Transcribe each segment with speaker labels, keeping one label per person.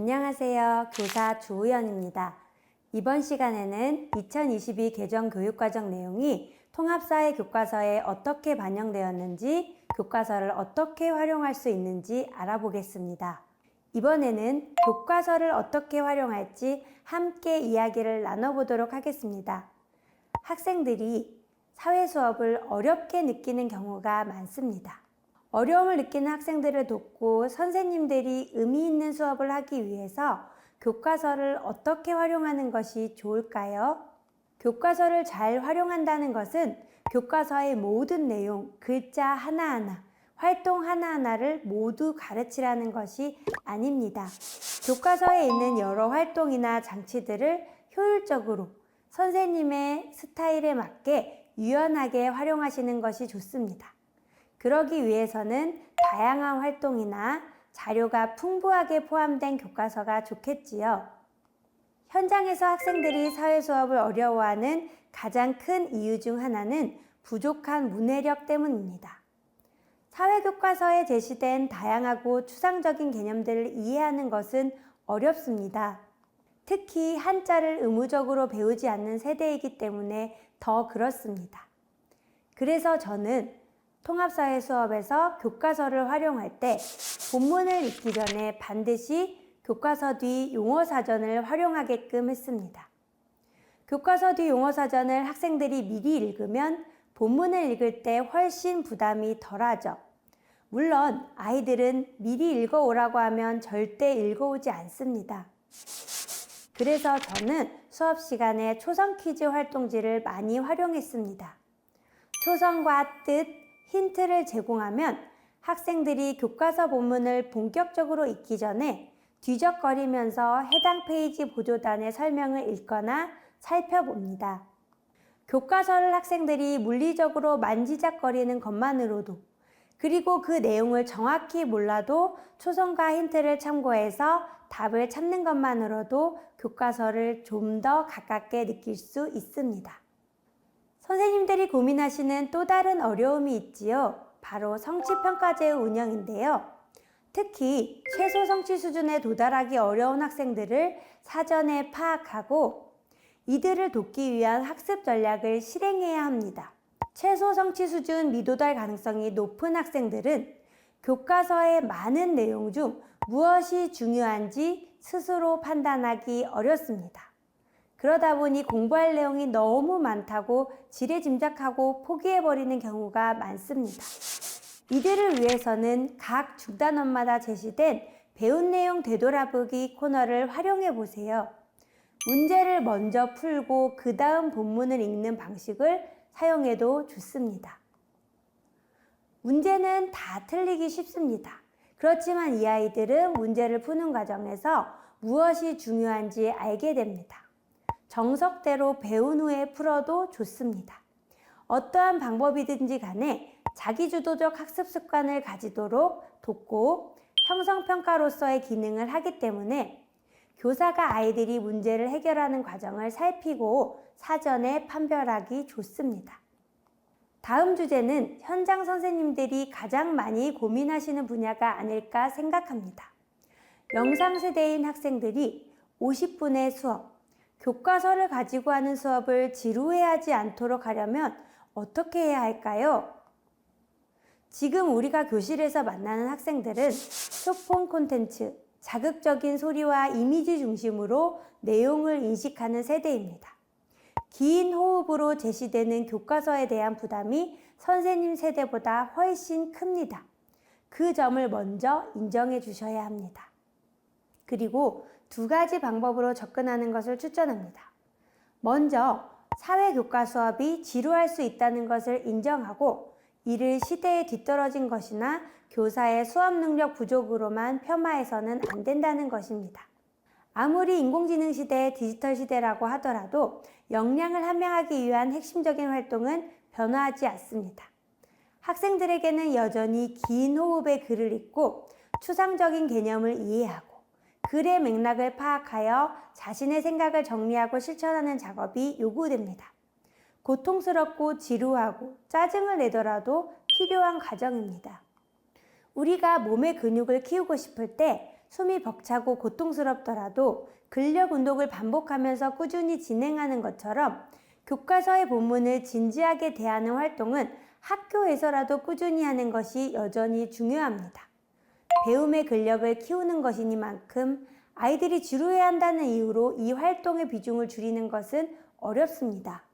Speaker 1: 안녕하세요. 교사 주우연입니다. 이번 시간에는 2022 개정 교육과정 내용이 통합사회 교과서에 어떻게 반영되었는지, 교과서를 어떻게 활용할 수 있는지 알아보겠습니다. 이번에는 교과서를 어떻게 활용할지 함께 이야기를 나눠보도록 하겠습니다. 학생들이 사회 수업을 어렵게 느끼는 경우가 많습니다. 어려움을 느끼는 학생들을 돕고 선생님들이 의미 있는 수업을 하기 위해서 교과서를 어떻게 활용하는 것이 좋을까요? 교과서를 잘 활용한다는 것은 교과서의 모든 내용, 글자 하나하나, 활동 하나하나를 모두 가르치라는 것이 아닙니다. 교과서에 있는 여러 활동이나 장치들을 효율적으로 선생님의 스타일에 맞게 유연하게 활용하시는 것이 좋습니다. 그러기 위해서는 다양한 활동이나 자료가 풍부하게 포함된 교과서가 좋겠지요. 현장에서 학생들이 사회 수업을 어려워하는 가장 큰 이유 중 하나는 부족한 문해력 때문입니다. 사회 교과서에 제시된 다양하고 추상적인 개념들을 이해하는 것은 어렵습니다. 특히 한자를 의무적으로 배우지 않는 세대이기 때문에 더 그렇습니다. 그래서 저는 통합사회 수업에서 교과서를 활용할 때 본문을 읽기 전에 반드시 교과서 뒤 용어사전을 활용하게끔 했습니다. 교과서 뒤 용어사전을 학생들이 미리 읽으면 본문을 읽을 때 훨씬 부담이 덜하죠. 물론 아이들은 미리 읽어오라고 하면 절대 읽어오지 않습니다. 그래서 저는 수업 시간에 초성 퀴즈 활동지를 많이 활용했습니다. 초성과 뜻, 힌트를 제공하면 학생들이 교과서 본문을 본격적으로 읽기 전에 뒤적거리면서 해당 페이지 보조단의 설명을 읽거나 살펴봅니다. 교과서를 학생들이 물리적으로 만지작거리는 것만으로도, 그리고 그 내용을 정확히 몰라도 초성과 힌트를 참고해서 답을 찾는 것만으로도 교과서를 좀 더 가깝게 느낄 수 있습니다. 선생님들이 고민하시는 또 다른 어려움이 있지요. 바로 성취평가제의 운영인데요. 특히 최소 성취 수준에 도달하기 어려운 학생들을 사전에 파악하고 이들을 돕기 위한 학습 전략을 실행해야 합니다. 최소 성취 수준 미도달 가능성이 높은 학생들은 교과서의 많은 내용 중 무엇이 중요한지 스스로 판단하기 어렵습니다. 그러다 보니 공부할 내용이 너무 많다고 지레짐작하고 포기해버리는 경우가 많습니다. 이들을 위해서는 각 중단원마다 제시된 배운 내용 되돌아보기 코너를 활용해 보세요. 문제를 먼저 풀고 그 다음 본문을 읽는 방식을 사용해도 좋습니다. 문제는 다 틀리기 쉽습니다. 그렇지만 이 아이들은 문제를 푸는 과정에서 무엇이 중요한지 알게 됩니다. 정석대로 배운 후에 풀어도 좋습니다. 어떠한 방법이든지 간에 자기주도적 학습 습관을 가지도록 돕고 형성평가로서의 기능을 하기 때문에 교사가 아이들이 문제를 해결하는 과정을 살피고 사전에 판별하기 좋습니다. 다음 주제는 현장 선생님들이 가장 많이 고민하시는 분야가 아닐까 생각합니다. 영상세대인 학생들이 50분의 수업, 교과서를 가지고 하는 수업을 지루해하지 않도록 하려면 어떻게 해야 할까요? 지금 우리가 교실에서 만나는 학생들은 쇼폰 콘텐츠, 자극적인 소리와 이미지 중심으로 내용을 인식하는 세대입니다. 긴 호흡으로 제시되는 교과서에 대한 부담이 선생님 세대보다 훨씬 큽니다. 그 점을 먼저 인정해 주셔야 합니다. 그리고 두 가지 방법으로 접근하는 것을 추천합니다. 먼저 사회교과 수업이 지루할 수 있다는 것을 인정하고 이를 시대에 뒤떨어진 것이나 교사의 수업 능력 부족으로만 폄하해서는 안 된다는 것입니다. 아무리 인공지능 시대, 디지털 시대라고 하더라도 역량을 함양하기 위한 핵심적인 활동은 변화하지 않습니다. 학생들에게는 여전히 긴 호흡의 글을 읽고 추상적인 개념을 이해하고 글의 맥락을 파악하여 자신의 생각을 정리하고 실천하는 작업이 요구됩니다. 고통스럽고 지루하고 짜증을 내더라도 필요한 과정입니다. 우리가 몸의 근육을 키우고 싶을 때 숨이 벅차고 고통스럽더라도 근력 운동을 반복하면서 꾸준히 진행하는 것처럼 교과서의 본문을 진지하게 대하는 활동은 학교에서라도 꾸준히 하는 것이 여전히 중요합니다. 배움의 근력을 키우는 것이니만큼 아이들이 지루해한다는 이유로 이 활동의 비중을 줄이는 것은 어렵습니다.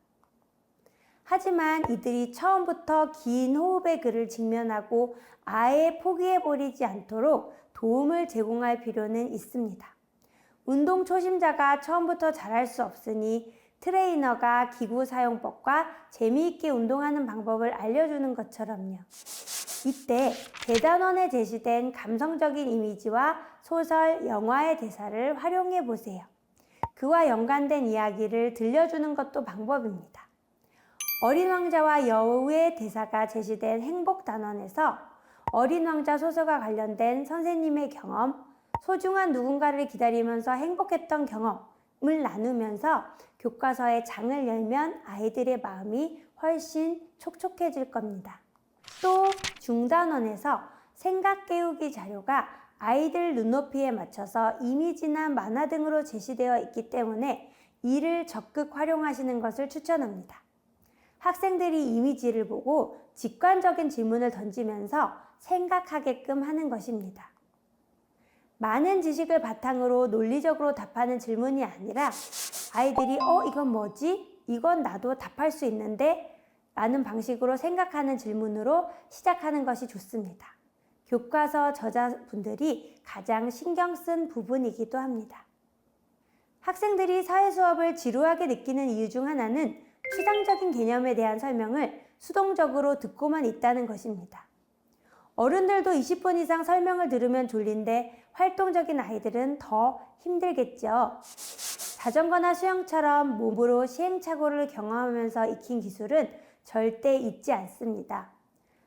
Speaker 1: 하지만 이들이 처음부터 긴 호흡의 글을 직면하고 아예 포기해버리지 않도록 도움을 제공할 필요는 있습니다. 운동 초심자가 처음부터 잘할 수 없으니 트레이너가 기구 사용법과 재미있게 운동하는 방법을 알려주는 것처럼요. 이때 대단원에 제시된 감성적인 이미지와 소설, 영화의 대사를 활용해 보세요. 그와 연관된 이야기를 들려주는 것도 방법입니다. 어린 왕자와 여우의 대사가 제시된 행복단원에서 어린 왕자 소설과 관련된 선생님의 경험, 소중한 누군가를 기다리면서 행복했던 경험을 나누면서 교과서의 장을 열면 아이들의 마음이 훨씬 촉촉해질 겁니다. 또 중단원에서 생각 깨우기 자료가 아이들 눈높이에 맞춰서 이미지나 만화 등으로 제시되어 있기 때문에 이를 적극 활용하시는 것을 추천합니다. 학생들이 이미지를 보고 직관적인 질문을 던지면서 생각하게끔 하는 것입니다. 많은 지식을 바탕으로 논리적으로 답하는 질문이 아니라 아이들이 이건 뭐지? 이건 나도 답할 수 있는데? 라는 방식으로 생각하는 질문으로 시작하는 것이 좋습니다. 교과서 저자분들이 가장 신경 쓴 부분이기도 합니다. 학생들이 사회 수업을 지루하게 느끼는 이유 중 하나는 추상적인 개념에 대한 설명을 수동적으로 듣고만 있다는 것입니다. 어른들도 20분 이상 설명을 들으면 졸린데 활동적인 아이들은 더 힘들겠죠. 자전거나 수영처럼 몸으로 시행착오를 경험하면서 익힌 기술은 절대 잊지 않습니다.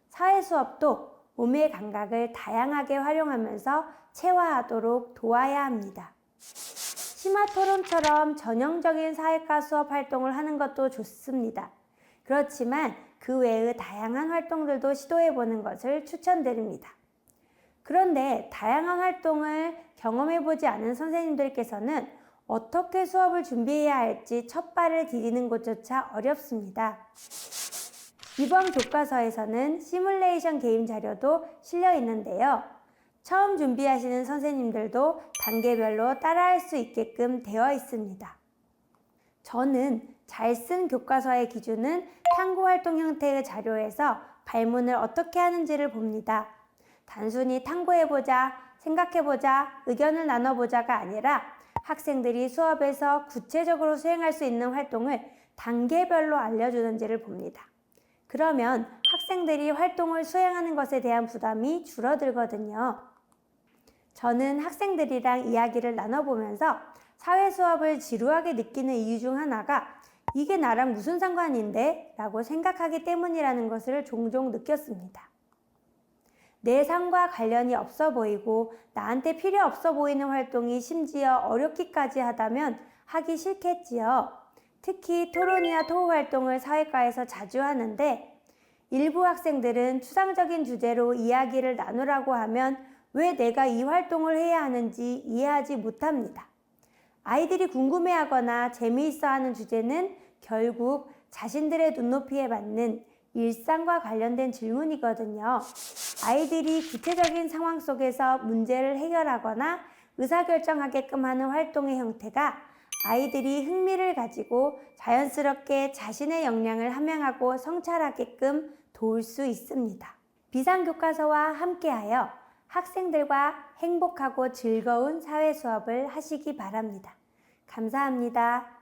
Speaker 1: 사회 수업도 몸의 감각을 다양하게 활용하면서 체화하도록 도와야 합니다. 심화 토론처럼 전형적인 사회과 수업 활동을 하는 것도 좋습니다. 그렇지만 그 외의 다양한 활동들도 시도해보는 것을 추천드립니다. 그런데 다양한 활동을 경험해보지 않은 선생님들께서는 어떻게 수업을 준비해야 할지 첫 발을 디디는 것조차 어렵습니다. 이번 교과서에서는 시뮬레이션 게임 자료도 실려 있는데요. 처음 준비하시는 선생님들도 단계별로 따라할 수 있게끔 되어 있습니다. 저는 잘 쓴 교과서의 기준은 탐구활동 형태의 자료에서 발문을 어떻게 하는지를 봅니다. 단순히 탐구해보자, 생각해보자, 의견을 나눠보자가 아니라 학생들이 수업에서 구체적으로 수행할 수 있는 활동을 단계별로 알려주는지를 봅니다. 그러면 학생들이 활동을 수행하는 것에 대한 부담이 줄어들거든요. 저는 학생들이랑 이야기를 나눠보면서 사회 수업을 지루하게 느끼는 이유 중 하나가 이게 나랑 무슨 상관인데? 라고 생각하기 때문이라는 것을 종종 느꼈습니다. 내 삶과 관련이 없어 보이고 나한테 필요 없어 보이는 활동이 심지어 어렵기까지 하다면 하기 싫겠지요. 특히 토론이나 토의 활동을 사회과에서 자주 하는데 일부 학생들은 추상적인 주제로 이야기를 나누라고 하면 왜 내가 이 활동을 해야 하는지 이해하지 못합니다. 아이들이 궁금해하거나 재미있어하는 주제는 결국 자신들의 눈높이에 맞는 일상과 관련된 질문이거든요. 아이들이 구체적인 상황 속에서 문제를 해결하거나 의사결정하게끔 하는 활동의 형태가 아이들이 흥미를 가지고 자연스럽게 자신의 역량을 함양하고 성찰하게끔 도울 수 있습니다. 비상교과서와 함께하여 학생들과 행복하고 즐거운 사회 수업을 하시기 바랍니다. 감사합니다.